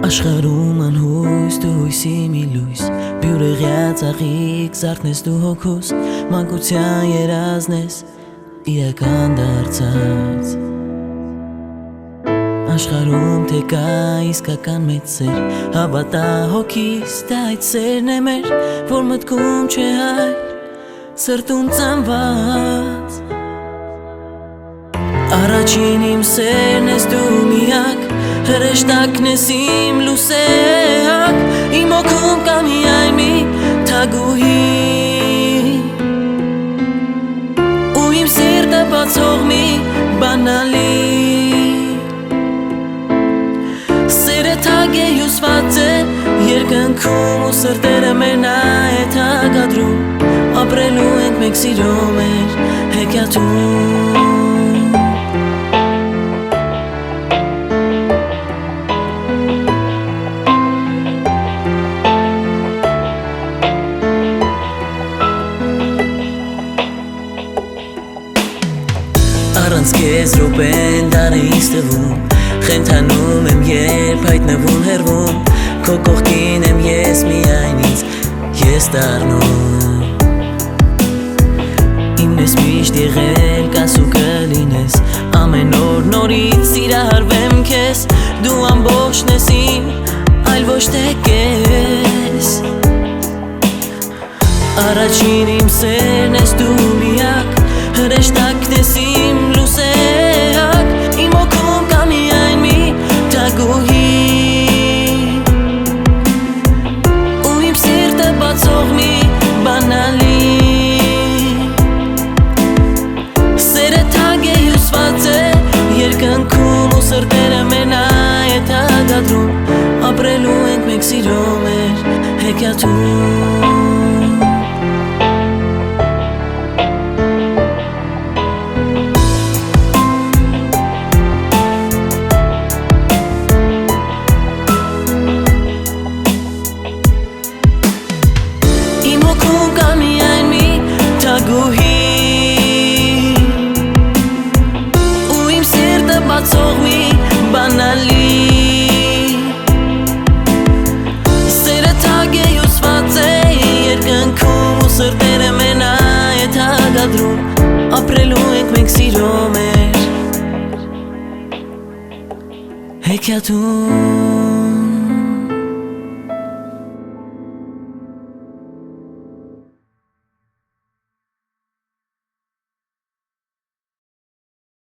Աշխարհում անհույս դու հույսի մի լույս Բյուրեղյա ծաղիկ զարթնես դու հոգուս Մանկության երազն ես իրական դարձած Աշխարհում թե կա իսկական մեծ սեր Հավատա հոգիս դա այդ սերն է մեր Որ մտքում չէ այլ սրտում ծնված Առաջին իմ սերն ես դու միակ Հրեշտակն ես իմ լուսեակ Իմ օգում կա միայն մի թագուհի Ու իմ սիրտը բացող մի բանալի Սերը թագ է հյուսված է երկնքում Ու սրտերը մեր նա է թագադրում Ապրելու ենք մենք սիրո մեր հեքիաթում Առանց կեզ ռոպեն դարից տվում Խենթանում եմ երբ հայտնվում հեռվում Քո կողքին եմ ես միայն ինձ ես դառնում Իմն ես միշտ եղել կաս ու կլինես Ամեն օր նորից սիրահարվեմ քեզ Դու ամբողջն ես իմ այլ ոչ թե կես Առաջին իմ սերն ես դու միակ Հրեշտակն ես իմ լուսեակ Իմ օգում կա միայն մի թագուհի Ու իմ սիրտը բացող մի բանալի Սերը թագ է հյուսված է երկնքում Ու սրտերը մեր նա է թագադրում Ապրելու ենք մենք սիրո մեր հեքիաթում Ու իմ սիրտը բացող մի բանալի Սերը թագ է հյուսված է երկնքում Ու սրտերը մեր նա է թագադրում Ապրելու ենք մենք սիրո մեր հեքիաթում